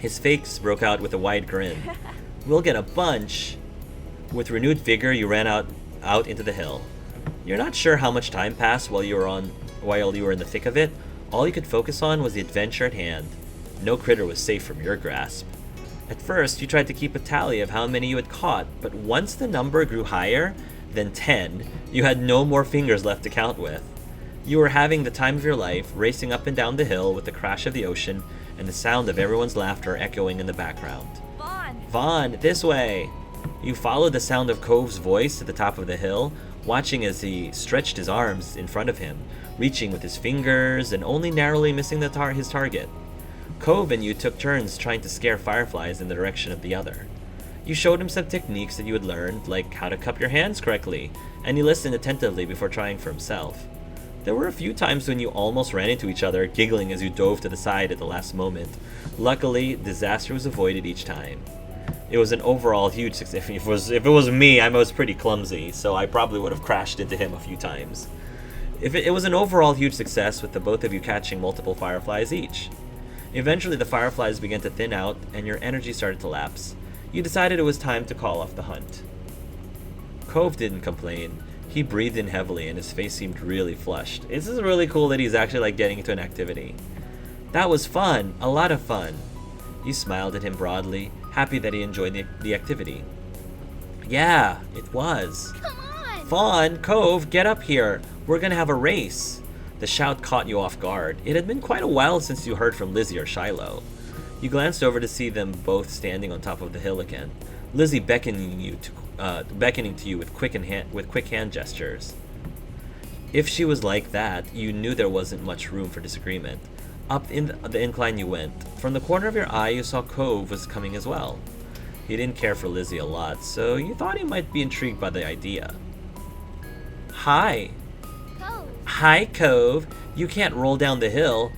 His face broke out with a wide grin. We'll get a bunch. With renewed vigor, you ran out into the hill. You're not sure how much time passed while you were in the thick of it. All you could focus on was the adventure at hand. No critter was safe from your grasp. At first, you tried to keep a tally of how many you had caught, but once the number grew higher than 10, you had no more fingers left to count with. You were having the time of your life, racing up and down the hill with the crash of the ocean and the sound of everyone's laughter echoing in the background. Vaughn, this way! You followed the sound of Cove's voice to the top of the hill, watching as he stretched his arms in front of him, reaching with his fingers and only narrowly missing his target. Cove and you took turns trying to scare fireflies in the direction of the other. You showed him some techniques that you had learned, like how to cup your hands correctly, and he listened attentively before trying for himself. There were a few times when you almost ran into each other, giggling as you dove to the side at the last moment. Luckily, disaster was avoided each time. It was an overall huge success. If it was me, I was pretty clumsy, so I probably would have crashed into him a few times. It was an overall huge success with the both of you catching multiple fireflies each. Eventually, the fireflies began to thin out, and your energy started to lapse. You decided it was time to call off the hunt. Cove didn't complain. He breathed in heavily, and his face seemed really flushed. This is really cool that he's actually getting into an activity. That was fun, a lot of fun. You smiled at him broadly, happy that he enjoyed the activity. Yeah, it was. Come on! Fawn, Cove, get up here. We're gonna have a race. The shout caught you off guard. It had been quite a while since you heard from Lizzie or Shiloh. You glanced over to see them both standing on top of the hill again, Lizzie beckoning to you with quick hand gestures. If she was like that, you knew there wasn't much room for disagreement. Up in the incline you went. From the corner of your eye, you saw Cove was coming as well. He didn't care for Lizzie a lot, so you thought he might be intrigued by the idea. Hi. Cove. Hi, Cove. You can't roll down the hill.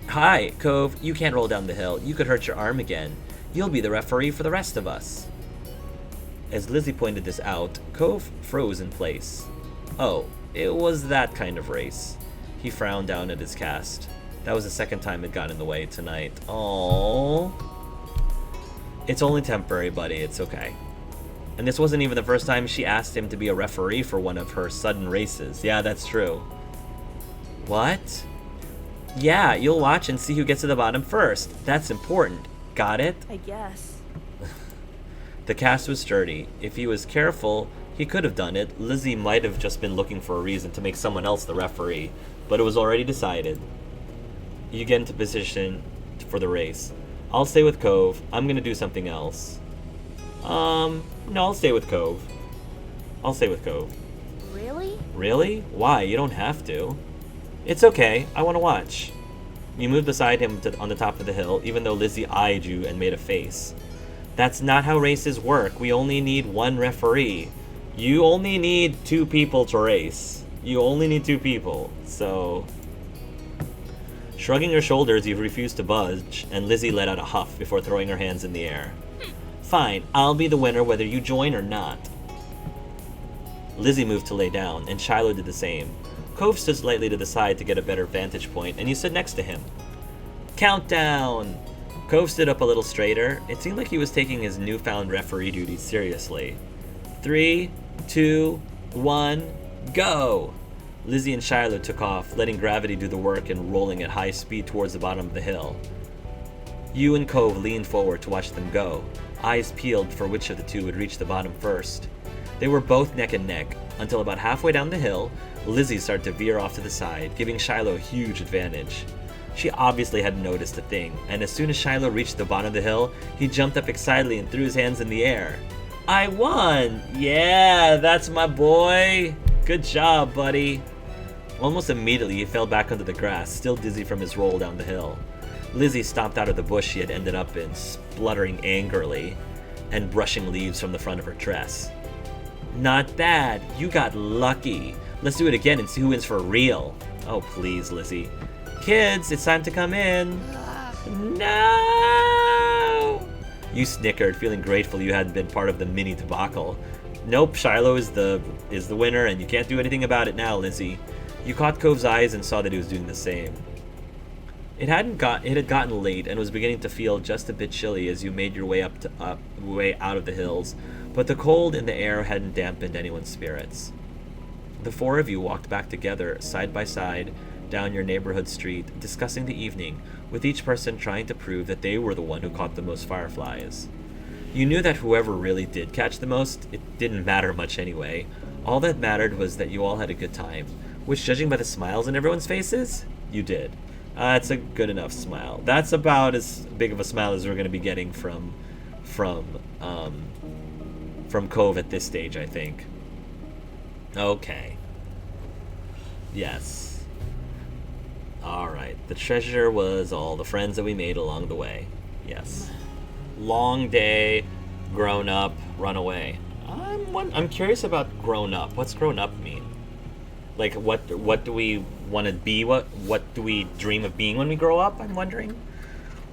Hi, Cove. You can't roll down the hill. You could hurt your arm again. You'll be the referee for the rest of us. As Lizzie pointed this out, Cove froze in place. Oh, it was that kind of race. He frowned down at his cast. That was the second time it got in the way tonight. Aww. It's only temporary, buddy. It's okay. And this wasn't even the first time she asked him to be a referee for one of her sudden races. Yeah, that's true. What? Yeah, you'll watch and see who gets to the bottom first. That's important. Got it? I guess. The cast was sturdy. If he was careful, he could have done it. Lizzie might have just been looking for a reason to make someone else the referee, but it was already decided. You get into position for the race. I'll stay with Cove. I'm gonna do something else. No, I'll stay with Cove. I'll stay with Cove. Really? Really? Why? You don't have to. It's okay. I want to watch. You moved beside him on the top of the hill, even though Lizzie eyed you and made a face. That's not how races work. We only need one referee. You only need 2 people to race. You only need 2 people. So... Shrugging her shoulders, you refused to budge, and Lizzie let out a huff before throwing her hands in the air. Fine, I'll be the winner whether you join or not. Lizzie moved to lay down, and Shiloh did the same. Cove stood slightly to the side to get a better vantage point, and you stood next to him. Countdown! Cove stood up a little straighter. It seemed like he was taking his newfound referee duties seriously. 3, 2, 1, go! Lizzie and Shiloh took off, letting gravity do the work and rolling at high speed towards the bottom of the hill. You and Cove leaned forward to watch them go, eyes peeled for which of the 2 would reach the bottom first. They were both neck and neck, until about halfway down the hill, Lizzie started to veer off to the side, giving Shiloh a huge advantage. She obviously hadn't noticed a thing, and as soon as Shiloh reached the bottom of the hill, he jumped up excitedly and threw his hands in the air. I won! Yeah, that's my boy! Good job, buddy! Almost immediately, he fell back onto the grass, still dizzy from his roll down the hill. Lizzie stomped out of the bush she had ended up in, spluttering angrily and brushing leaves from the front of her dress. Not bad. You got lucky. Let's do it again and see who wins for real. Oh, please, Lizzie. Kids, it's time to come in. No! You snickered, feeling grateful you hadn't been part of the mini debacle. Nope, Shiloh is the winner, and you can't do anything about it now, Lizzie. You caught Cove's eyes and saw that he was doing the same. It had gotten late and was beginning to feel just a bit chilly as you made your way way out of the hills, but the cold in the air hadn't dampened anyone's spirits. The four of you walked back together, side by side, down your neighborhood street, discussing the evening, with each person trying to prove that they were the one who caught the most fireflies. You knew that whoever really did catch the most, it didn't matter much anyway. All that mattered was that you all had a good time, which, judging by the smiles on everyone's faces, you did. It's a good enough smile. That's about as big of a smile as we're going to be getting from Cove at this stage, I think. Okay. Yes. Alright. The treasure was all the friends that we made along the way. Yes. Long day, grown up, run away. I'm curious about grown up. What's grown up mean? Like, what do we want to be? What do we dream of being when we grow up? I'm wondering.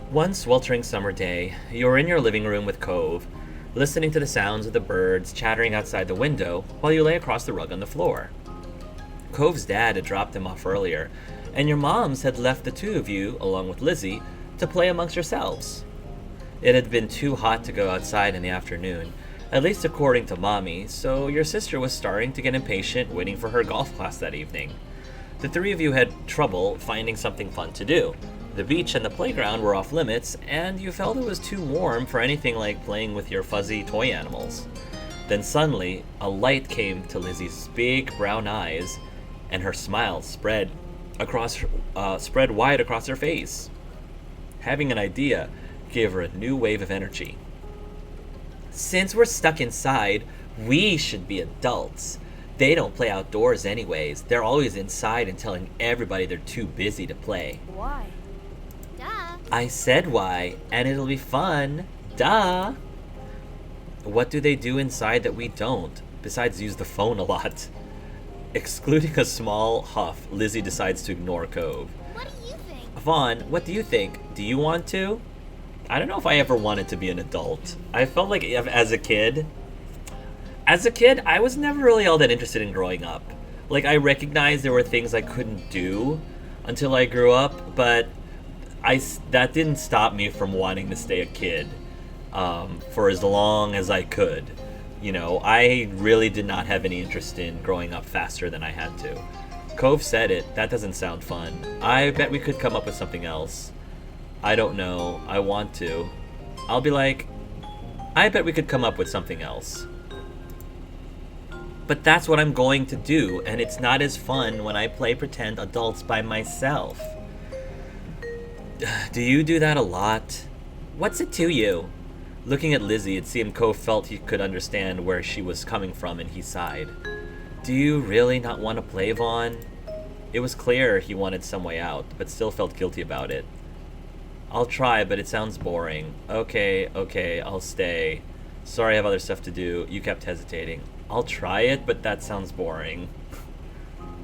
One sweltering summer day, you were in your living room with Cove, listening to the sounds of the birds chattering outside the window while you lay across the rug on the floor. Cove's dad had dropped him off earlier, and your moms had left the two of you, along with Lizzie, to play amongst yourselves. It had been too hot to go outside in the afternoon, at least according to Mommy, so your sister was starting to get impatient waiting for her golf class that evening. The three of you had trouble finding something fun to do. The beach and the playground were off limits, and you felt it was too warm for anything like playing with your fuzzy toy animals. Then suddenly, a light came to Lizzie's big brown eyes, and her smile spread wide across her face. Having an idea gave her a new wave of energy. Since we're stuck inside, we should be adults. They don't play outdoors anyways. They're always inside and telling everybody they're too busy to play. Why? Duh. I said why, and it'll be fun. Duh. What do they do inside that we don't, besides use the phone a lot? Excluding a small huff, Lizzie decides to ignore Cove. What do you think? Vaughn, what do you think? Do you want to? I don't know if I ever wanted to be an adult. I felt like as a kid, I was never really all that interested in growing up. Like, I recognized there were things I couldn't do until I grew up, but that didn't stop me from wanting to stay a kid for as long as I could. You know, I really did not have any interest in growing up faster than I had to. Cove said it. That doesn't sound fun. I bet we could come up with something else. I don't know. I want to. I'll be like, I bet we could come up with something else. But that's what I'm going to do, and it's not as fun when I play pretend adults by myself. Do you do that a lot? What's it to you? Looking at Lizzie, it seemed Cove felt he could understand where she was coming from, and he sighed. Do you really not want to play, Vaughn? It was clear he wanted some way out, but still felt guilty about it. I'll try, but it sounds boring. Okay, I'll stay. Sorry, I have other stuff to do. You kept hesitating. I'll try it, but that sounds boring.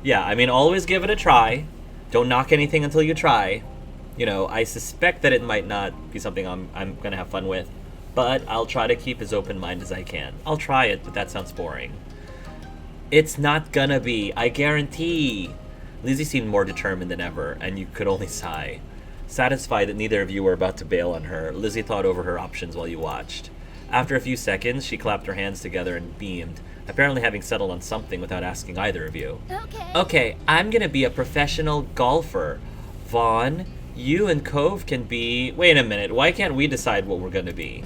Yeah, I mean, always give it a try. Don't knock anything until you try. You know, I suspect that it might not be something I'm gonna have fun with, but I'll try to keep as open mind as I can. I'll try it, but that sounds boring. It's not gonna be, I guarantee. Lizzie seemed more determined than ever, and you could only sigh. Satisfied that neither of you were about to bail on her, Lizzie thought over her options while you watched. After a few seconds, she clapped her hands together and beamed, apparently having settled on something without asking either of you. Okay, I'm gonna be a professional golfer. Vaughn, you and Cove can be... Wait a minute, why can't we decide what we're gonna be?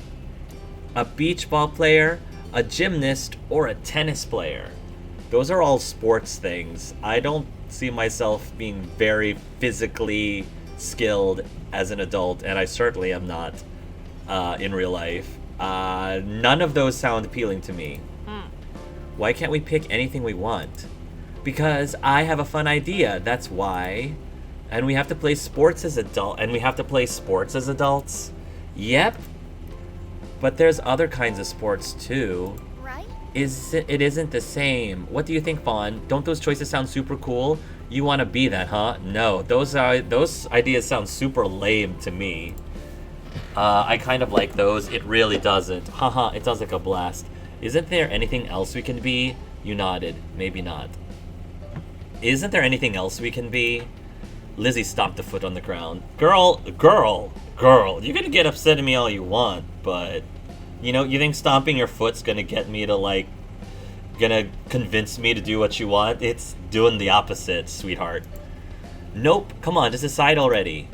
A beach ball player, a gymnast, or a tennis player? Those are all sports things. I don't see myself being very physically skilled as an adult, and I certainly am not in real life. None of those sound appealing to me. Why can't we pick anything we want? Because I have a fun idea, that's why. And we have to play sports as adults? Yep. But there's other kinds of sports too. Right? It isn't the same. What do you think, Vaughn? Don't those choices sound super cool? You want to be that, huh? No, those ideas sound super lame to me. I kind of like those. It really doesn't. Haha, it sounds like a blast. Isn't there anything else we can be? You nodded. Maybe not. Isn't there anything else we can be? Lizzie stomped a foot on the ground. Girl, you're gonna get upset at me all you want, but you think stomping your foot's gonna get me to gonna convince me to do what you want? It's doing the opposite, sweetheart. Nope, come on, just decide already.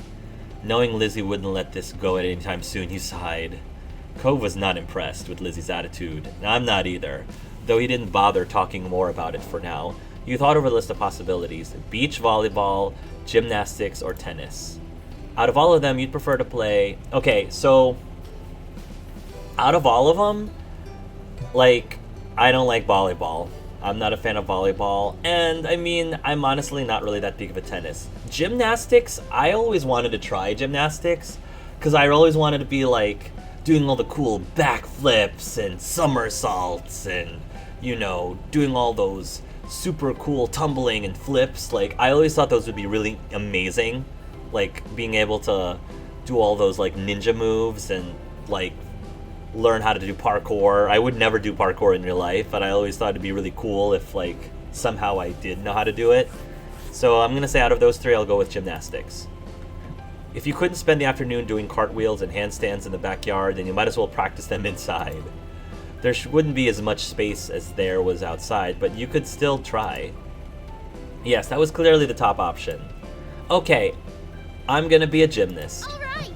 Knowing Lizzie wouldn't let this go at any time soon, he sighed. Cove was not impressed with Lizzie's attitude. I'm not either, though he didn't bother talking more about it for now. You thought over a list of possibilities: beach volleyball, gymnastics, or tennis. Out of all of them, you'd prefer to play... Okay, so... out of all of them, I don't like volleyball. I'm not a fan of volleyball, and I'm honestly not really that big of a tennis. Gymnastics, I always wanted to try gymnastics, because I always wanted to be doing all the cool backflips and somersaults and, doing all those super cool tumbling and flips. I always thought those would be really amazing. Being able to do all those ninja moves and learn how to do parkour. I would never do parkour in real life, but I always thought it'd be really cool if somehow I did know how to do it. So I'm gonna say out of those three, I'll go with gymnastics. If you couldn't spend the afternoon doing cartwheels and handstands in the backyard, then you might as well practice them inside. There wouldn't be as much space as there was outside, but you could still try. Yes, that was clearly the top option. Okay, I'm gonna be a gymnast.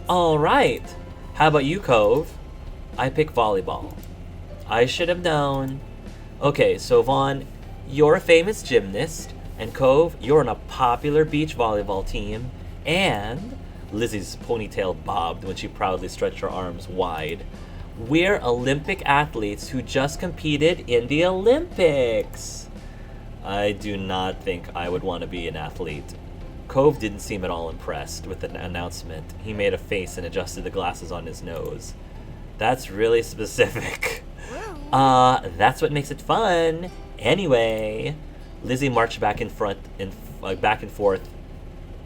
Alright! How about you, Cove? I pick volleyball. I should have known. Okay, so Vaughn, you're a famous gymnast, and Cove, you're on a popular beach volleyball team, and... Lizzie's ponytail bobbed when she proudly stretched her arms wide. We're Olympic athletes who just competed in the Olympics. I do not think I would want to be an athlete. Cove didn't seem at all impressed with the announcement. He made a face and adjusted the glasses on his nose. That's really specific. That's what makes it fun. Anyway, Lizzie marched back and forth.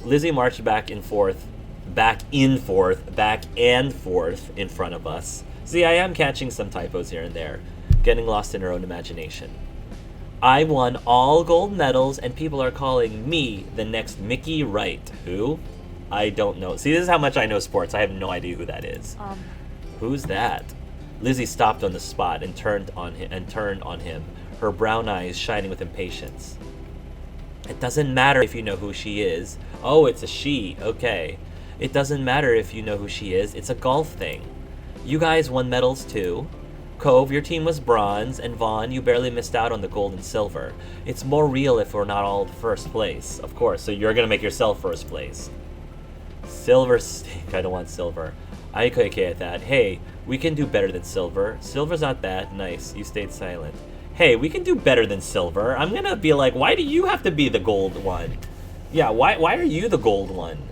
Lizzie marched back and forth in front of us. See, I am catching some typos here and there, getting lost in her own imagination. I won all gold medals, and people are calling me the next Mickey Wright. Who? I don't know. See, this is how much I know sports. I have no idea who that is. Who's that? Lizzie stopped on the spot and turned on him, her brown eyes shining with impatience. It doesn't matter if you know who she is. Oh, it's a she. Okay. It doesn't matter if you know who she is. It's a golf thing. You guys won medals too. Cove, your team was bronze, and Vaughn, you barely missed out on the gold and silver. It's more real if we're not all first place. Of course, so you're gonna make yourself first place. Silver stink. I don't want silver. I okay at that. Hey, we can do better than silver. Silver's not bad. Nice. You stayed silent. Hey, we can do better than silver. I'm gonna be like, why do you have to be the gold one? Yeah, why are you the gold one?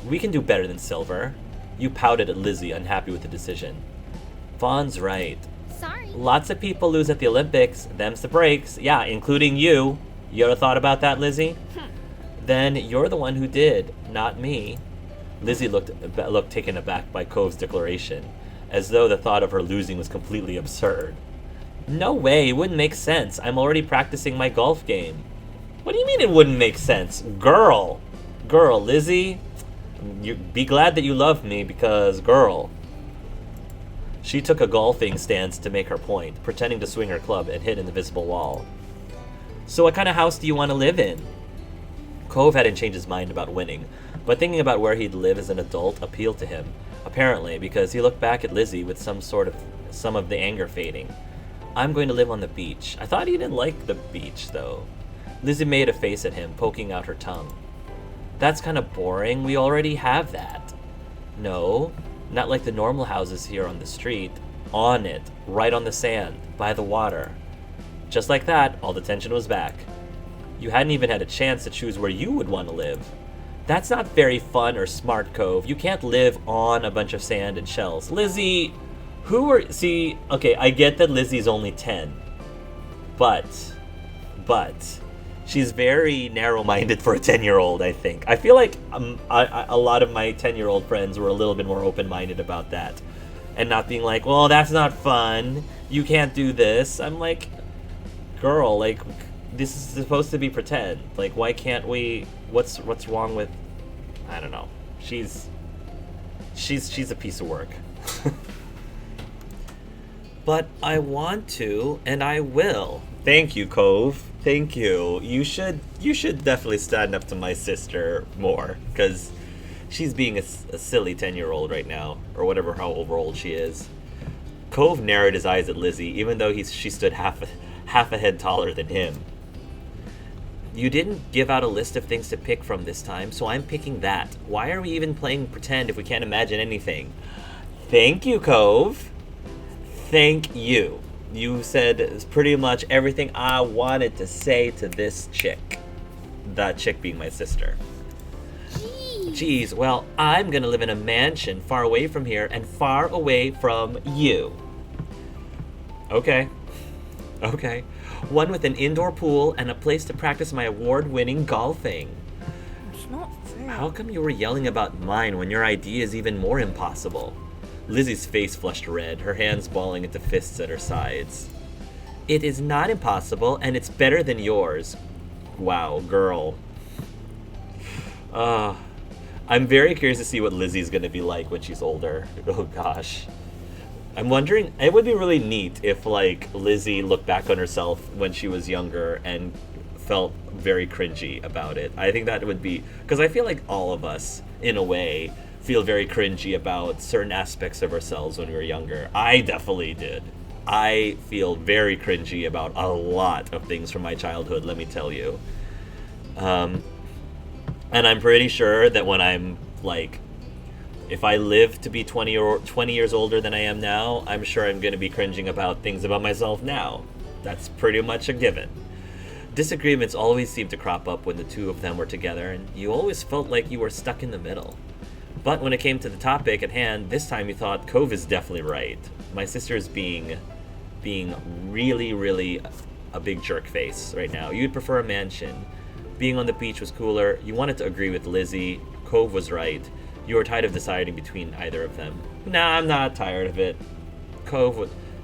We can do better than silver. You pouted at Lizzie, unhappy with the decision. Vaughn's right. Sorry. Lots of people lose at the Olympics. Them's the breaks. Yeah, including you. You ever thought about that, Lizzie? Then you're the one who did, not me. Lizzie looked taken aback by Cove's declaration, as though the thought of her losing was completely absurd. No way, it wouldn't make sense. I'm already practicing my golf game. What do you mean it wouldn't make sense? Girl, Lizzie, you be glad that you love me because, girl. She took a golfing stance to make her point, pretending to swing her club and hit an invisible wall. So what kind of house do you want to live in? Cove hadn't changed his mind about winning, but thinking about where he'd live as an adult appealed to him, apparently because he looked back at Lizzie with some of the anger fading. I'm going to live on the beach. I thought he didn't like the beach, though. Lizzie made a face at him, poking out her tongue. That's kind of boring. We already have that. No, not like the normal houses here on the street. On it, right on the sand, by the water. Just like that, all the tension was back. You hadn't even had a chance to choose where you would want to live. That's not very fun or smart, Cove. You can't live on a bunch of sand and shells. Lizzie, see, okay, I get that Lizzie's only 10. But, she's very narrow-minded for a 10-year-old, I think. I feel like a lot of my 10-year-old friends were a little bit more open-minded about that. And not being like, well, that's not fun. You can't do this. I'm like, girl, This is supposed to be pretend. Like, why can't we? What's wrong with? I don't know. She's a piece of work. But I want to, and I will. Thank you, Cove. Thank you. You should definitely stand up to my sister more, because she's being a silly 10-year-old right now, or whatever how old she is. Cove narrowed his eyes at Lizzie, even though she stood half a head taller than him. You didn't give out a list of things to pick from this time, so I'm picking that. Why are we even playing pretend if we can't imagine anything? Thank you, Cove. Thank you. You said pretty much everything I wanted to say to this chick. That chick being my sister. Jeez, well, I'm gonna live in a mansion far away from here and far away from you. Okay. One with an indoor pool and a place to practice my award-winning golfing. It's not fair. How come you were yelling about mine when your idea is even more impossible? Lizzie's face flushed red, her hands balling into fists at her sides. It is not impossible, and it's better than yours. Wow, girl. I'm very curious to see what Lizzie's gonna be like when she's older. Oh gosh. I'm wondering, it would be really neat if, like, Lizzie looked back on herself when she was younger and felt very cringy about it. I think that would be, because I feel like all of us, in a way, feel very cringy about certain aspects of ourselves when we were younger. I definitely did. I feel very cringy about a lot of things from my childhood, let me tell you. And I'm pretty sure that when I'm, like, if I live to be 20 years older than I am now, I'm sure I'm going to be cringing about things about myself now. That's pretty much a given. Disagreements always seemed to crop up when the two of them were together, and you always felt like you were stuck in the middle. But when it came to the topic at hand, this time you thought Cove is definitely right. My sister is being really, really a big jerk face right now. You'd prefer a mansion. Being on the beach was cooler. You wanted to agree with Lizzie. Cove was right. You were tired of deciding between either of them. Nah, I'm not tired of it.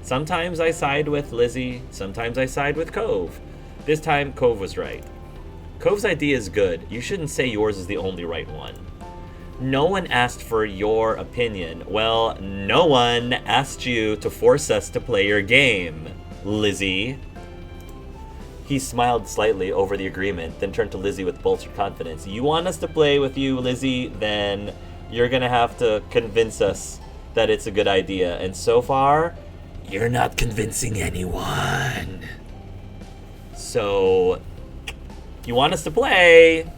Sometimes I side with Lizzie. Sometimes I side with Cove. This time, Cove was right. Cove's idea is good. You shouldn't say yours is the only right one. No one asked for your opinion. Well, no one asked you to force us to play your game, Lizzie. He smiled slightly over the agreement, then turned to Lizzie with bolstered confidence. You want us to play with you, Lizzie? Then you're gonna have to convince us that it's a good idea. And so far, you're not convincing anyone. So, you want us to play?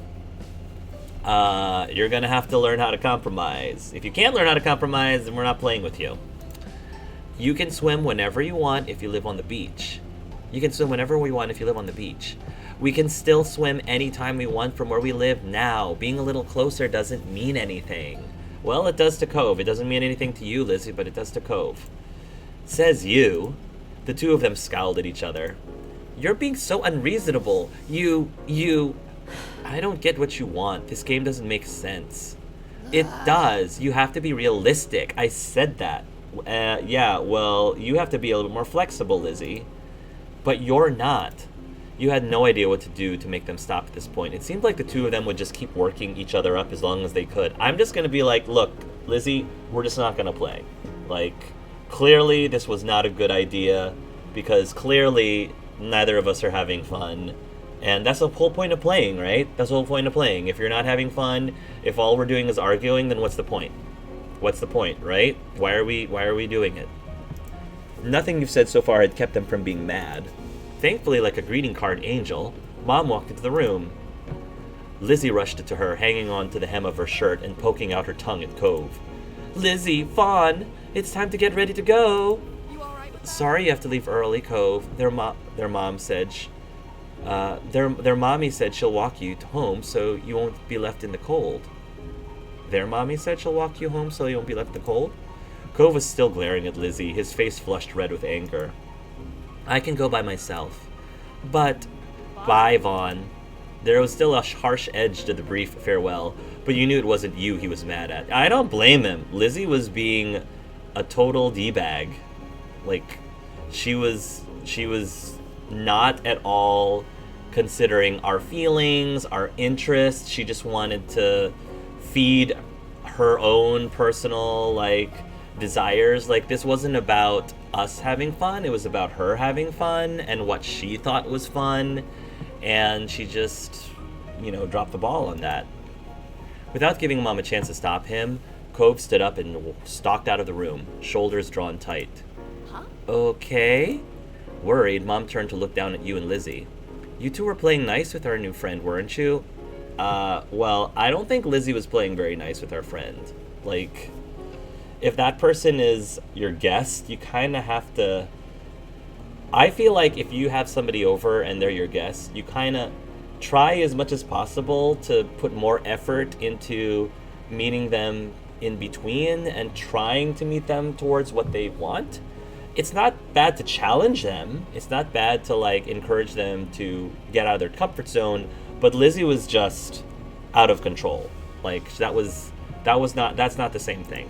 You're gonna have to learn how to compromise. If you can't learn how to compromise, then we're not playing with you. You can swim whenever you want if you live on the beach. You can swim whenever we want if you live on the beach. We can still swim anytime we want from where we live now. Being a little closer doesn't mean anything. Well, it does to Cove. It doesn't mean anything to you, Lizzie, but it does to Cove. Says you. The two of them scowled at each other. You're being so unreasonable. I don't get what you want. This game doesn't make sense. It does. You have to be realistic. I said that. Yeah, well, you have to be a little bit more flexible, Lizzie. But you're not. You had no idea what to do to make them stop at this point. It seemed like the two of them would just keep working each other up as long as they could. I'm just going to be like, look, Lizzie, we're just not going to play. Like, clearly this was not a good idea because clearly neither of us are having fun. And that's the whole point of playing, right? That's the whole point of playing. If you're not having fun, if all we're doing is arguing, then what's the point? What's the point, right? Why are we doing it? Nothing you've said so far had kept them from being mad. Thankfully, like a greeting card angel, Mom walked into the room. Lizzie rushed to her, hanging on to the hem of her shirt and poking out her tongue at Cove. Lizzie, Fawn, it's time to get ready to go. You all right with that? Sorry you have to leave early, Cove. Their mom said their mommy said she'll walk you home so you won't be left in the cold. Their mommy said she'll walk you home so you won't be left in the cold? Cove was still glaring at Lizzie, his face flushed red with anger. I can go by myself. But, bye, Vaughn. There was still a harsh edge to the brief farewell, but you knew it wasn't you he was mad at. I don't blame him. Lizzie was being a total D-bag. Like, she was not at all considering our feelings, our interests. She just wanted to feed her own personal, like, desires. Like, this wasn't about us having fun, it was about her having fun and what she thought was fun. And she just, dropped the ball on that. Without giving Mom a chance to stop him, Cove stood up and stalked out of the room, shoulders drawn tight. Huh? Okay? Worried, Mom turned to look down at you and Lizzie. You two were playing nice with our new friend, weren't you? Well, I don't think Lizzie was playing very nice with our friend. Like, if that person is your guest, you kind of have to... I feel like if you have somebody over and they're your guest, you kind of try as much as possible to put more effort into meeting them in between and trying to meet them towards what they want. It's not bad to challenge them. It's not bad to, like, encourage them to get out of their comfort zone. But Lizzie was just out of control. Like, that's not the same thing.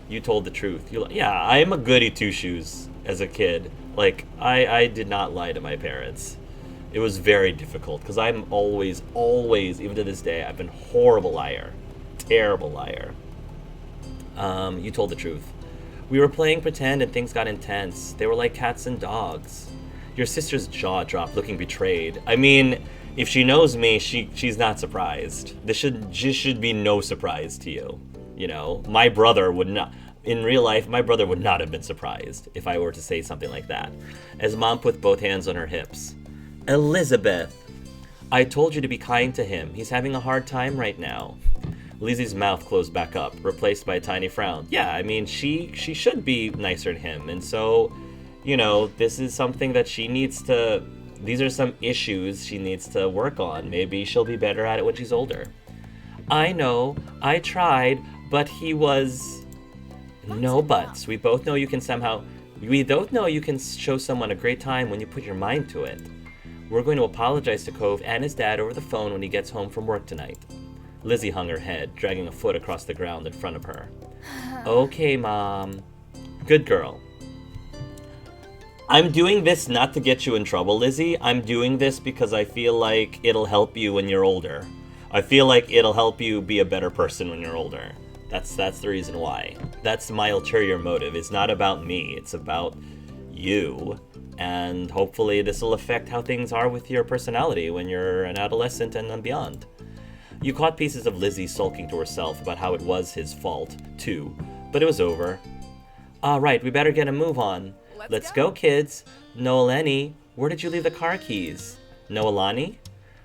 You told the truth. I'm a goody two-shoes as a kid. Like, I did not lie to my parents. It was very difficult because I'm always, even to this day, I've been a horrible liar. Terrible liar. You told the truth. We were playing pretend and things got intense. They were like cats and dogs. Your sister's jaw dropped, looking betrayed. I mean, if she knows me, she's not surprised. This should be no surprise to you. My brother would not... In real life, my brother would not have been surprised if I were to say something like that. As Mom put both hands on her hips. Elizabeth, I told you to be kind to him. He's having a hard time right now. Lizzie's mouth closed back up, replaced by a tiny frown. Yeah, I mean, she should be nicer to him. And so, this is something that she needs to... These are some issues she needs to work on. Maybe she'll be better at it when she's older. I know. I tried, but he was... No buts. We both know you can show someone a great time when you put your mind to it. We're going to apologize to Cove and his dad over the phone when he gets home from work tonight. Lizzie hung her head, dragging a foot across the ground in front of her. Okay, Mom. Good girl. I'm doing this not to get you in trouble, Lizzie. I'm doing this because I feel like it'll help you when you're older. I feel like it'll help you be a better person when you're older. That's the reason why. That's my ulterior motive. It's not about me. It's about you. And hopefully this will affect how things are with your personality when you're an adolescent and beyond. You caught pieces of Lizzie sulking to herself about how it was his fault, too. But it was over. All right, we better get a move on. Let's go, kids. Noelani, where did you leave the car keys? Noelani?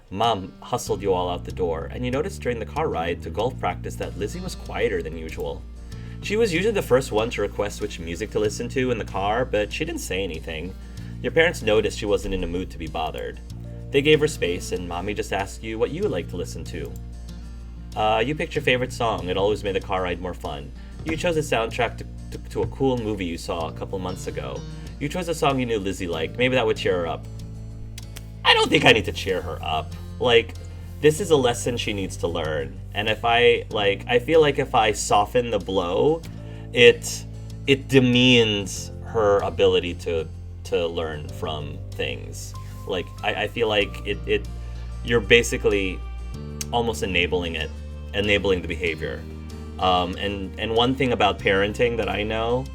Mom hustled you all out the door, and you noticed during the car ride to golf practice that Lizzie was quieter than usual. She was usually the first one to request which music to listen to in the car, but she didn't say anything. Your parents noticed she wasn't in a mood to be bothered. They gave her space, and Mommy just asked you what you would like to listen to. You picked your favorite song. It always made the car ride more fun. You chose a soundtrack to a cool movie you saw a couple months ago. You chose a song you knew Lizzie liked. Maybe that would cheer her up. I don't think I need to cheer her up. Like, this is a lesson she needs to learn. And I feel like if I soften the blow, it demeans her ability to learn from things. Like, I feel like you're basically almost enabling the behavior. And one thing about parenting that I know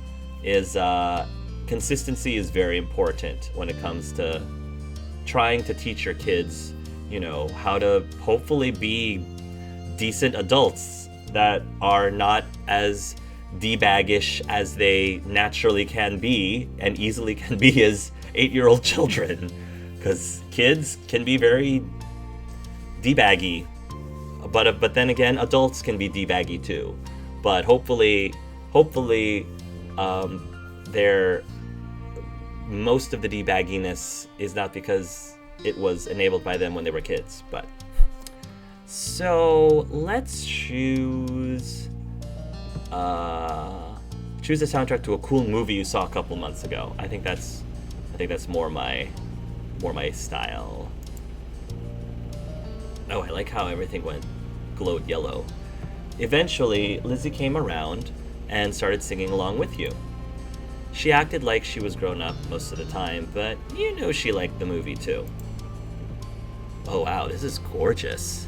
is consistency is very important when it comes to trying to teach your kids, how to hopefully be decent adults that are not as D-baggish as they naturally can be and easily can be as 8-year-old children. Because kids can be very D-baggy. But then again, adults can be D-baggy too. But hopefully, most of the D-bagginess is not because it was enabled by them when they were kids. But so let's choose a soundtrack to a cool movie you saw a couple months ago. I think that's more my style. Oh, I like how everything glowed yellow. Eventually, Lizzie came around and started singing along with you. She acted like she was grown up most of the time, but you knew she liked the movie too. Oh wow, this is gorgeous.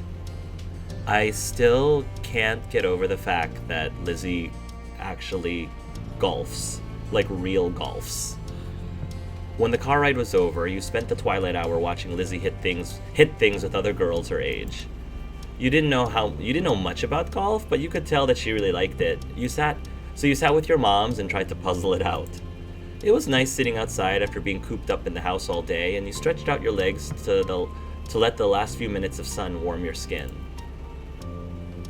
I still can't get over the fact that Lizzie actually golfs, like real golfs. When the car ride was over, you spent the twilight hour watching Lizzie hit things with other girls her age. You didn't know much about golf, but you could tell that she really liked it. You sat with your moms and tried to puzzle it out. It was nice sitting outside after being cooped up in the house all day, and you stretched out your legs to let the last few minutes of sun warm your skin.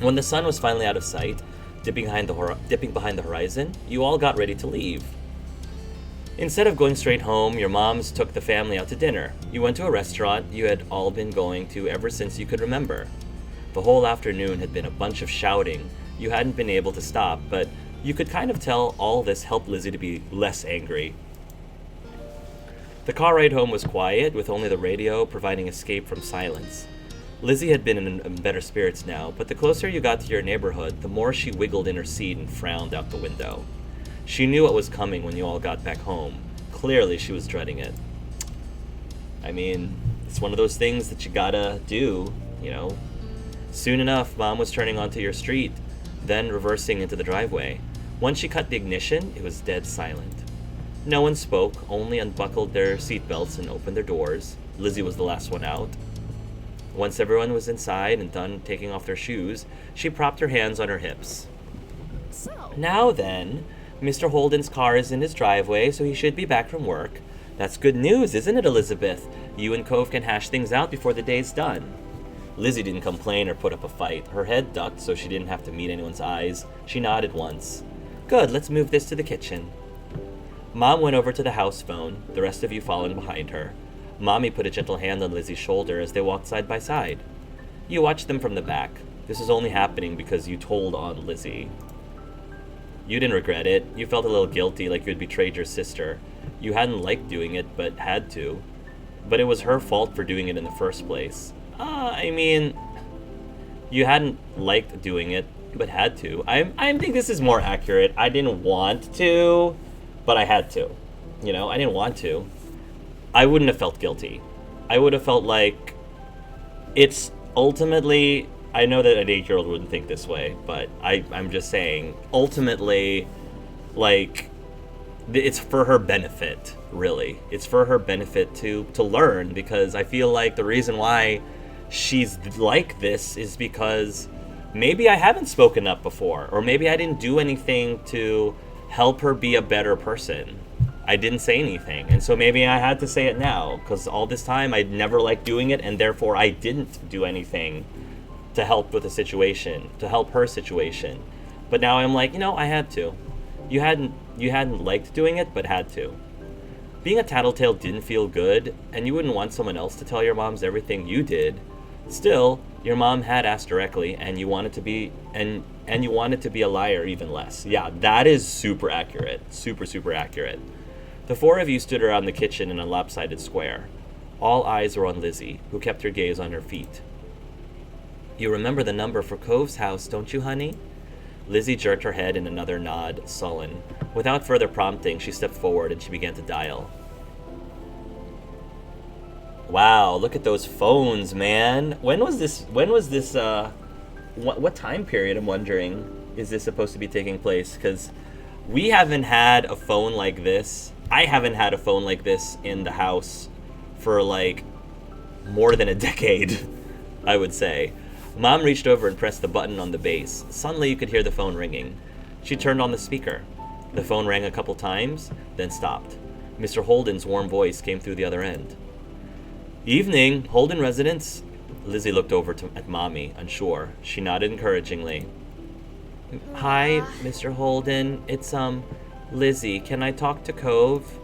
When the sun was finally out of sight, dipping behind the horizon, you all got ready to leave. Instead of going straight home, your moms took the family out to dinner. You went to a restaurant you had all been going to ever since you could remember. The whole afternoon had been a bunch of shouting. You hadn't been able to stop, but you could kind of tell all this helped Lizzie to be less angry. The car ride home was quiet, with only the radio providing escape from silence. Lizzie had been in better spirits now, but the closer you got to your neighborhood, the more she wiggled in her seat and frowned out the window. She knew what was coming when you all got back home. Clearly, she was dreading it. I mean, it's one of those things that you gotta do, you know. Soon enough, Mom was turning onto your street, then reversing into the driveway. Once she cut the ignition, it was dead silent. No one spoke, only unbuckled their seatbelts and opened their doors. Lizzie was the last one out. Once everyone was inside and done taking off their shoes, she propped her hands on her hips. So, Now then, Mr. Holden's car is in his driveway, so he should be back from work. That's good news, isn't it, Elizabeth? You and Cove can hash things out before the day's done. Lizzie didn't complain or put up a fight. Her head ducked so she didn't have to meet anyone's eyes. She nodded once. Good, let's move this to the kitchen. Mom went over to the house phone, the rest of you following behind her. Mommy put a gentle hand on Lizzie's shoulder as they walked side by side. You watched them from the back. This was only happening because you told on Lizzie. You didn't regret it. You felt a little guilty, like you had betrayed your sister. You hadn't liked doing it, but had to. But it was her fault for doing it in the first place. You hadn't liked doing it, but had to. I think this is more accurate. I didn't want to, but I had to. You know, I didn't want to. I wouldn't have felt guilty. I would have felt like it's ultimately, I know that an 8-year-old wouldn't think this way, but I'm just saying, ultimately, like, it's for her benefit, really. It's for her benefit to learn, because I feel like the reason why she's like this is because maybe I haven't spoken up before, or maybe I didn't do anything to help her be a better person. I didn't say anything, and so maybe I had to say it now, because all this time I'd never liked doing it, and therefore I didn't do anything to help with the situation, to help her situation. But now I'm like, I had to. You hadn't liked doing it, but had to. Being a tattletale didn't feel good, and you wouldn't want someone else to tell your moms everything you did. Still, your mom had asked directly, and you wanted to be a liar even less. Yeah, that is super accurate. Super, super accurate. The four of you stood around the kitchen in a lopsided square. All eyes were on Lizzie, who kept her gaze on her feet. You remember the number for Cove's house, don't you, honey? Lizzie jerked her head in another nod, sullen. Without further prompting, she stepped forward and she began to dial. Wow, look at those phones, man. When was this, what time period, I'm wondering, is this supposed to be taking place? Because we haven't had a phone like this. I haven't had a phone like this in the house for like more than a decade, I would say. Mom reached over and pressed the button on the base. Suddenly you could hear the phone ringing. She turned on the speaker. The phone rang a couple times, then stopped. Mr. Holden's warm voice came through the other end. Evening, Holden residence. Lizzie looked over at Mommy, unsure. She nodded encouragingly. Hi, Mr. Holden. It's, Lizzie. Can I talk to Cove?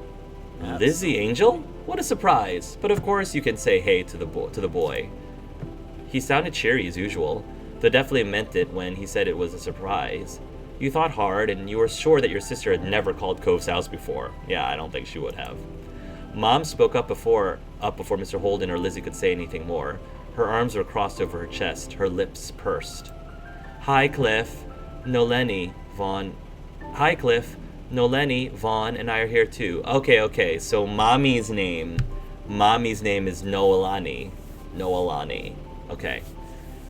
Lizzie, Angel? What a surprise. But of course you can say hey to the boy. He sounded cheery as usual, though definitely meant it when he said it was a surprise. You thought hard, and you were sure that your sister had never called Cove's house before. Yeah, I don't think she would have. Mom spoke up before Mr. Holden or Lizzie could say anything more. Her arms were crossed over her chest, her lips pursed. Hi, Cliff. Noleni, Vaughn. Hi, Cliff. Noleni, Vaughn, and I are here too. Okay, so Mommy's name is Noelani. Noelani. Okay.